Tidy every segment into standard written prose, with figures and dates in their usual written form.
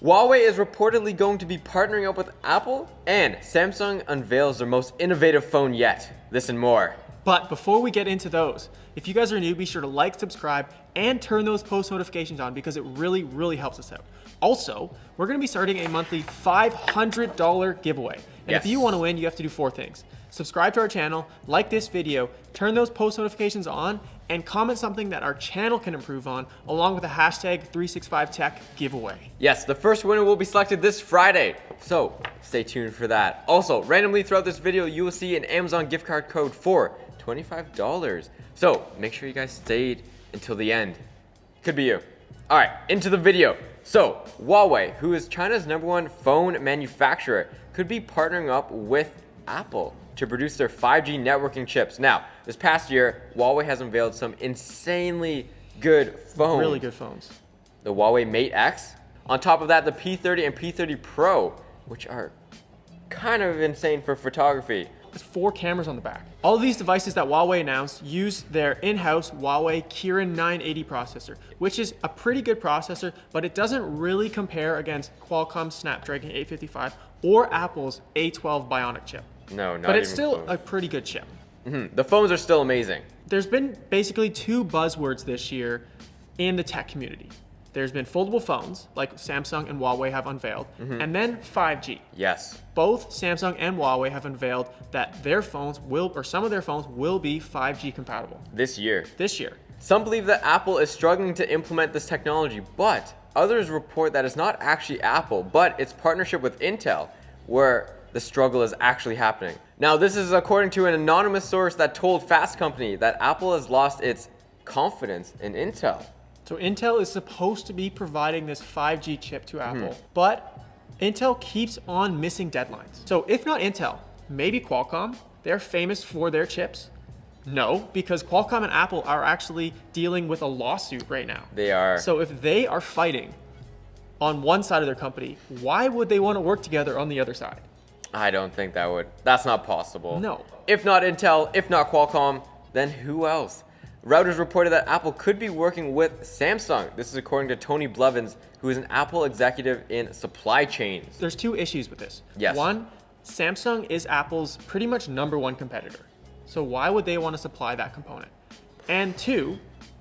Huawei is reportedly going to be partnering up with Apple, and Samsung unveils their most innovative phone yet. This and more. But before we get into those, if you guys are new, be sure to like, subscribe, and turn those post notifications on because it really, really helps us out. Also, we're going to be starting a monthly $500 giveaway. And if you want to win, you have to do 4 things. Subscribe to our channel, like this video, turn those post notifications on, and comment something that our channel can improve on, along with a hashtag 365tech giveaway. Yes, the first winner will be selected this Friday, so stay tuned for that. Also, randomly throughout this video, you will see an Amazon gift card code for $25. So make sure you guys stayed until the end. Could be you. All right, into the video. So Huawei, who is China's #1 phone manufacturer, could be partnering up with Apple to produce their 5G networking chips. Now, this past year, Huawei has unveiled some insanely good phones. Really good phones. The Huawei Mate X. On top of that, the P30 and P30 Pro, which are kind of insane for photography. There's 4 cameras on the back. All of these devices that Huawei announced use their in-house Huawei Kirin 980 processor, which is a pretty good processor, but it doesn't really compare against Qualcomm's Snapdragon 855 or Apple's A12 Bionic chip. No, not But it's even still close. a pretty good chip. The phones are still amazing. There's been basically 2 buzzwords this year in the tech community. There's been foldable phones, like Samsung and Huawei have unveiled, and then 5G. Yes. Both Samsung and Huawei have unveiled that their phones will, or some of their phones will be 5G compatible This year. this year. Some believe that Apple is struggling to implement this technology, but others report that it's not actually Apple, but its partnership with Intel, where the struggle is actually happening. Now, this is according to an anonymous source that told Fast Company that Apple has lost its confidence in Intel. So Intel is supposed to be providing this 5G chip to Apple, but Intel keeps on missing deadlines. So if not Intel, maybe Qualcomm. They're famous for their chips. No, because Qualcomm and Apple are actually dealing with a lawsuit right now. They are. So if they are fighting on one side of their company, why would they want to work together on the other side? I don't think that's not possible. No. If not Intel, if not Qualcomm, then who else? Reuters reported that Apple could be working with Samsung. This is according to Tony Blevins, who is an Apple executive in supply chains. There's 2 issues with this. Yes. One, Samsung is Apple's pretty much #1 competitor. So why would they want to supply that component? And 2,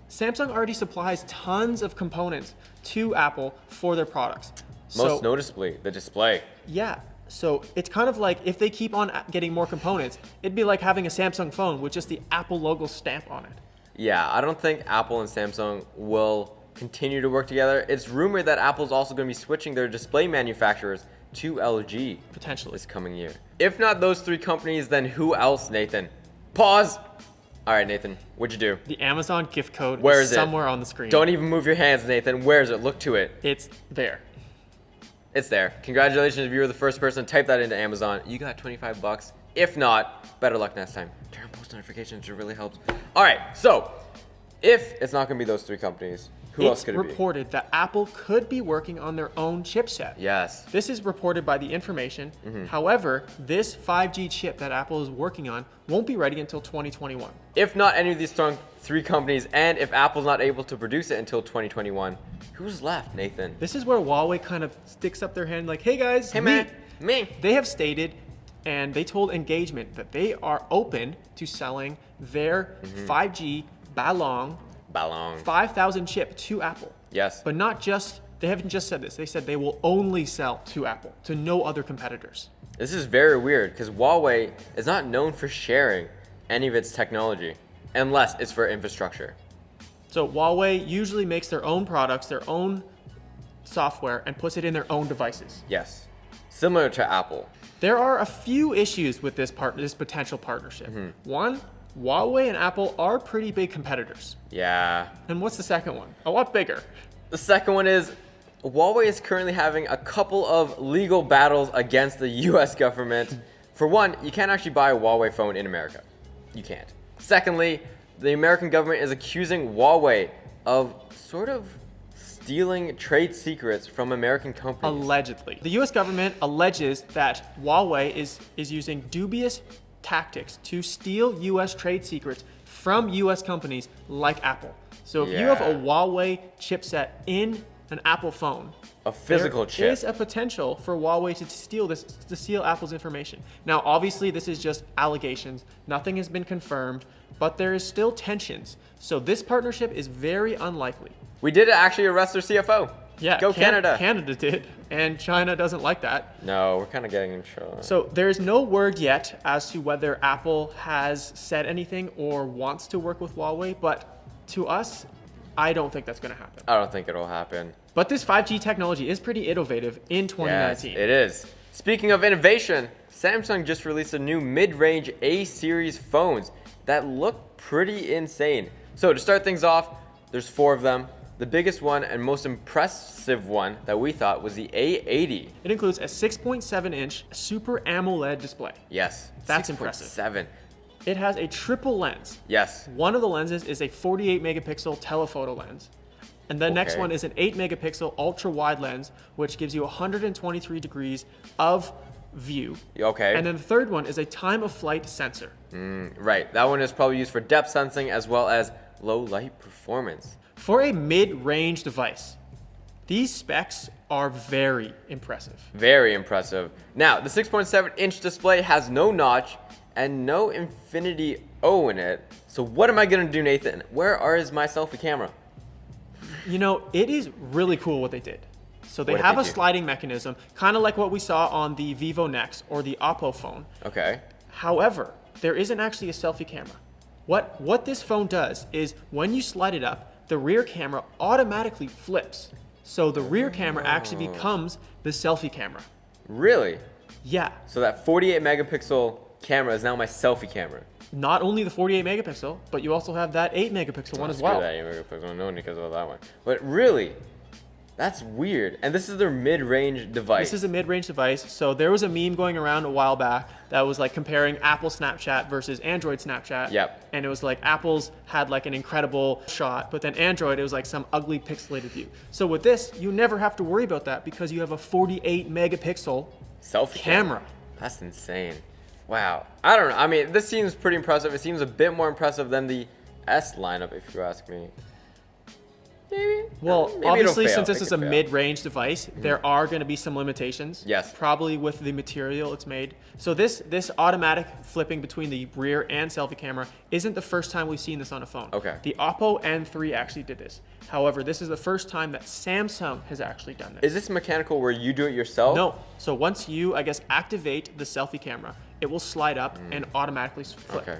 Samsung already supplies tons of components to Apple for their products. Most noticeably, the display. Yeah. So it's kind of like if they keep on getting more components, it'd be like having a Samsung phone with just the Apple logo stamp on it. Yeah, I don't think Apple and Samsung will continue to work together. It's rumored that Apple's also going to be switching their display manufacturers to LG Potentially. this coming year. If not those 3 companies, then who else, Nathan? Pause. All right, Nathan, what'd you do? The Amazon gift code Where is it? somewhere on the screen. Don't even move your hands, Nathan. Where is it? Look to it. It's there. It's there. Congratulations if you were the first person to type that into Amazon. You got $25. If not, better luck next time. Turn on post notifications. It really helps. All right, so if it's not going to be those 3 companies, who else could it be? It's reported that Apple could be working on their own chipset. Yes. This is reported by The Information. However, this 5G chip that Apple is working on won't be ready until 2021. If not any of these 3 companies, and if Apple's not able to produce it until 2021, who's left, Nathan? This is where Huawei kind of sticks up their hand like, hey guys, Hey, man. Me. They have stated, and they told Engagement that they are open to selling their 5G Balong 5000 chip to Apple. Yes. But not just, they haven't just said this. They said they will only sell to Apple, to no other competitors. This is very weird because Huawei is not known for sharing any of its technology unless it's for infrastructure. So Huawei usually makes their own products, their own software, and puts it in their own devices. Yes. Similar to Apple. There are a few issues with this potential partnership. One, Huawei and Apple are pretty big competitors. Yeah. And what's the second one? A lot bigger. The second one is Huawei is currently having a couple of legal battles against the US government. For one, you can't actually buy a Huawei phone in America. You can't. Secondly, the American government is accusing Huawei of sort of stealing trade secrets from American companies. Allegedly. The US government alleges that Huawei is using dubious tactics to steal US trade secrets from US companies like Apple. So if you have a Huawei chipset in an Apple phone, A physical there chip. is a potential for Huawei to steal Apple's information. Now, obviously, this is just allegations. Nothing has been confirmed, but there is still tensions. So this partnership is very unlikely. We did actually arrest their CFO. Yeah, Go Canada. Canada did, and China doesn't like that. No, we're kind of getting in trouble. So there's no word yet as to whether Apple has said anything or wants to work with Huawei, but to us, I don't think that's going to happen. I don't think it'll happen. But this 5G technology is pretty innovative in 2019. Yes, it is. Speaking of innovation, Samsung just released a new mid-range A series phones that look pretty insane. So to start things off, there's 4 of them. The biggest one and most impressive one that we thought was the A80. It includes a 6.7-inch Super AMOLED display. Yes. That's impressive. 6.7. It has a triple lens. Yes. One of the lenses is a 48 megapixel telephoto lens. And the next one is an 8 megapixel ultra wide lens, which gives you 123 degrees of view. Okay. And then the third one is a time of flight sensor. Right. That one is probably used for depth sensing as well as low light performance. For a mid-range device, these specs are very impressive. Very impressive. Now, the 6.7-inch display has no notch and no Infinity O in it. So what am I going to do, Nathan? Where is my selfie camera? You know, it is really cool what they did. So they What did have they a do? sliding mechanism, kind of like what we saw on the Vivo Nex or the Oppo phone. Okay. However, there isn't actually a selfie camera. What this phone does is when you slide it up, the rear camera automatically flips. So the rear camera actually becomes the selfie camera. Really? Yeah. So that 48 megapixel camera is now my selfie camera. Not only the 48 megapixel, but you also have that 8 megapixel one as well. That 8 megapixel. No one cares about that one. But really, that's weird. And this is their mid-range device. This is a mid-range device. So there was a meme going around a while back that was like comparing Apple Snapchat versus Android Snapchat. Yep. And it was like Apple's had like an incredible shot, but then Android, it was like some ugly pixelated view. So with this, you never have to worry about that because you have a 48 megapixel selfie camera. That's insane. Wow. I don't know. I mean, this seems pretty impressive. It seems a bit more impressive than the S lineup, if you ask me. Maybe. Well, Maybe it'll obviously, fail. since this It is could a fail. mid-range device, there are going to be some limitations. Yes. Probably with the material it's made. So this automatic flipping between the rear and selfie camera isn't the first time we've seen this on a phone. Okay. The Oppo N3 actually did this. However, this is the first time that Samsung has actually done this. Is this mechanical where you do it yourself? No. So once you, I guess, activate the selfie camera, it will slide up and automatically flip. Okay.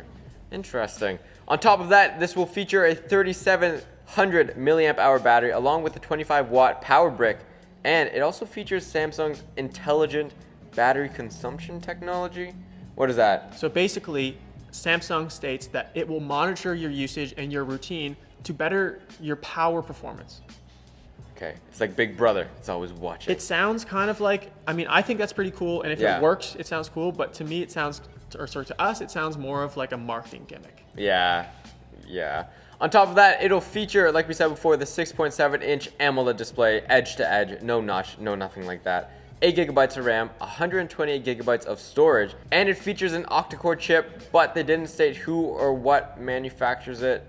Interesting. On top of that, this will feature a 3700 milliamp hour battery along with the 25 watt power brick, and it also features Samsung's intelligent battery consumption technology. What is that? So basically, Samsung states that it will monitor your usage and your routine to better your power performance. Okay, it's like Big Brother. It's always watching. It sounds kind of like, I mean, I think that's pretty cool, and if Yeah. it works, it sounds cool, but to me, it sounds, or sorry, to us, it sounds more of like a marketing gimmick. Yeah. On top of that, it'll feature, like we said before, the 6.7-inch AMOLED display, edge to edge, no notch, no nothing like that. 8 gigabytes of RAM, 128 gigabytes of storage, and it features an octa-core chip, but they didn't state who or what manufactures it,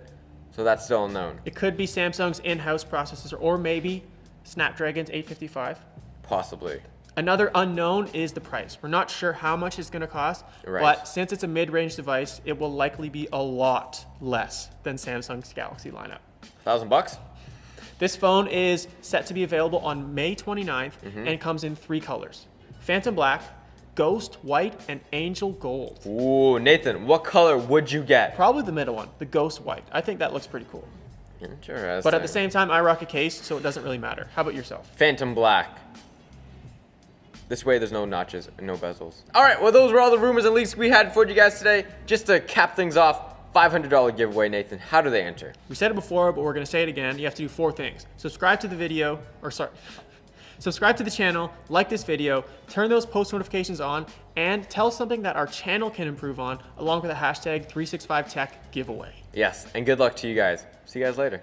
so that's still unknown. It could be Samsung's in-house processor, or maybe Snapdragon's 855. Possibly. Another unknown is the price. We're not sure how much it's going to cost, Right. but since it's a mid-range device, it will likely be a lot less than Samsung's Galaxy lineup. $1,000? This phone is set to be available on May 29th and comes in 3 colors: Phantom Black, Ghost White, and Angel Gold. Ooh, Nathan, what color would you get? Probably the middle one, the Ghost White. I think that looks pretty cool. Interesting. But at the same time, I rock a case, so it doesn't really matter. How about yourself? Phantom Black. This way there's no notches and no bezels. All right, well, those were all the rumors and leaks we had for you guys today. Just to cap things off, $500 giveaway, Nathan. How do they enter? We said it before, but we're going to say it again. You have to do 4 things. Subscribe to the video, subscribe to the channel, like this video, turn those post notifications on, and tell us something that our channel can improve on, along with the hashtag 365Tech giveaway. Yes, and good luck to you guys. See you guys later.